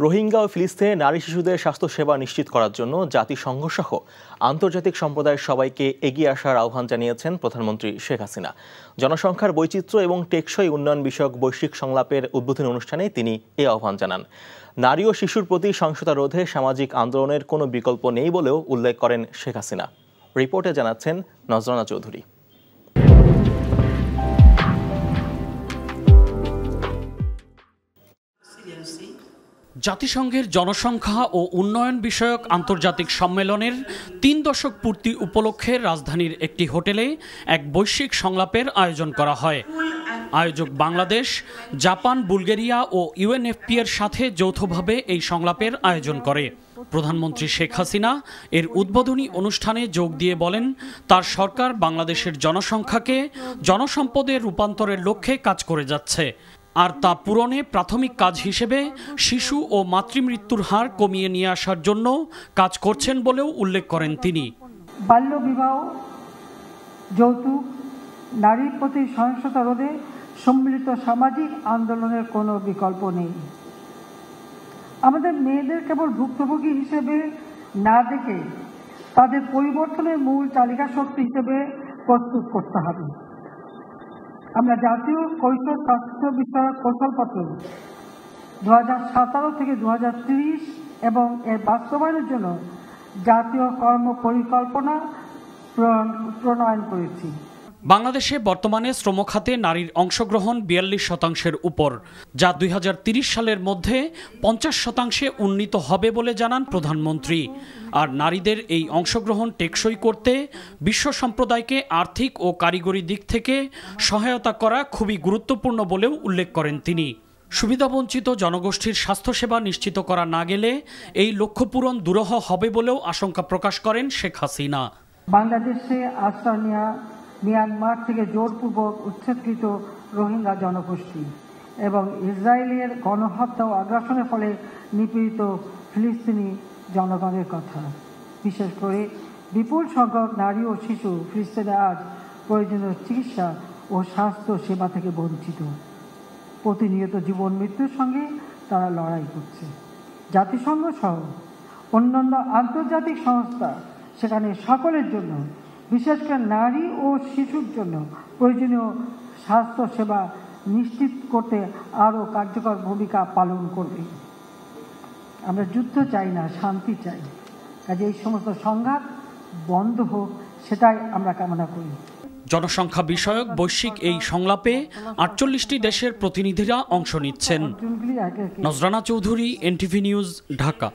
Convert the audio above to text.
রোহিঙ্গা ও ফিলিস্তিনে নারী শিশুদের স্বাস্থ্যসেবা নিশ্চিত করার জন্য জাতিসংঘ সহ আন্তর্জাতিক সম্প্রদায়ের সবাইকে এগিয়ে আসার আহ্বান জানিয়েছেন প্রধানমন্ত্রী শেখ হাসিনা। জনসংখ্যার বৈচিত্র্য এবং টেকসই উন্নয়ন বিষয়ক বৈশ্বিক সংলাপের উদ্বোধনী অনুষ্ঠানে তিনি এই আহ্বান জানান। নারী ও শিশুর প্রতি সহিংসতা রোধে সামাজিক আন্দোলনের কোনো বিকল্প নেই বলেও উল্লেখ করেন শেখ হাসিনা। রিপোর্টে জানাচ্ছেন নজরানা চৌধুরী। জাতিসংঘের জনসংখ্যা ও উন্নয়ন বিষয়ক আন্তর্জাতিক সম্মেলনের ৩ দশক পূর্তি উপলক্ষে রাজধানীর একটি হোটেলে এক বৈশ্বিক সংলাপের আয়োজন করা হয়। আয়োজক বাংলাদেশ, জাপান, বুলগেরিয়া ও ইউএনএফপি এর সাথে যৌথভাবে এই সংলাপের আয়োজন করে। প্রধানমন্ত্রী শেখ হাসিনা এর উদ্বোধনী অনুষ্ঠানে যোগ দিয়ে বলেন, তার সরকার বাংলাদেশের জনসংখ্যাকে জনসম্পদে রূপান্তরের লক্ষ্যে কাজ করে যাচ্ছে, আর তা পূরণে প্রাথমিক কাজ হিসেবে শিশু ও মাতৃমৃত্যুর হার কমিয়ে নিয়ে আসার জন্য কাজ করছেন বলেও উল্লেখ করেন তিনি। বাল্যবিবাহ, যৌতুক, নারীর প্রতি সহিংসতা রোধে সম্মিলিত সামাজিক আন্দোলনের কোনো বিকল্প নেই। আমাদের মেয়েদের কেবল ভুক্তভোগী হিসেবে না দেখে তাদের পরিবর্তনের মূল চালিকা শক্তি হিসেবে প্রস্তুত করতে হবে। আমরা জাতীয় কৈশোর স্বাস্থ্য বিষয়ক কৌশলপত্র 2017 থেকে 2030 এবং এর বাস্তবায়নের জন্য জাতীয় কর্ম পরিকল্পনা প্রণয়ন করেছি। বাংলাদেশে বর্তমানে শ্রম খাতে নারীর অংশগ্রহণ 42% উপর, যা 2030 সালের মধ্যে 50% উন্নীত হবে বলে জানান প্রধানমন্ত্রী। আর নারীদের এই অংশগ্রহণ টেকসই করতে বিশ্ব সম্প্রদায়কে আর্থিক ও কারিগরি দিক থেকে সহায়তা করা খুবই গুরুত্বপূর্ণ বলেও উল্লেখ করেন তিনি। সুবিধাবঞ্চিত জনগোষ্ঠীর স্বাস্থ্যসেবা নিশ্চিত করা না গেলে এই লক্ষ্য পূরণ দুরূহ হবে বলেও আশঙ্কা প্রকাশ করেন শেখ হাসিনা। বাংলাদেশে আশ্রয় নেওয়া মিয়ানমার থেকে জোরপূর্বক উচ্ছেদকৃত রোহিঙ্গা জনগোষ্ঠী এবং ইসরায়েলের গণহত্যা ও আগ্রাসনের ফলে নিপীড়িত ফিলিস্তিনি জনগণের কথা, বিশেষ করে বিপুল সংখ্যক নারী ও শিশু ফিলিস্তিনে আজ প্রয়োজনীয় চিকিৎসা ও স্বাস্থ্য সেবা থেকে বঞ্চিত। প্রতিনিয়ত জীবন মৃত্যুর সঙ্গে তারা লড়াই করছে। জাতিসংঘ সহ অন্যান্য আন্তর্জাতিক সংস্থা সেখানে সকলের জন্য, বিশেষ করে নারী ও শিশুর জন্য প্রয়োজনীয় স্বাস্থ্য সেবা নিশ্চিত করতে আরও কার্যকর ভূমিকা পালন করবে। আমরা যুদ্ধ চাই না, শান্তি চাই। কাজে এই সমস্ত সংঘাত বন্ধ হোক, সেটাই আমরা কামনা করি। জনসংখ্যা বিষয়ক বৈশ্বিক এই সংলাপে 48টি দেশের প্রতিনিধিরা অংশ নিচ্ছেন। নজরানা চৌধুরী, NTV নিউজ, ঢাকা।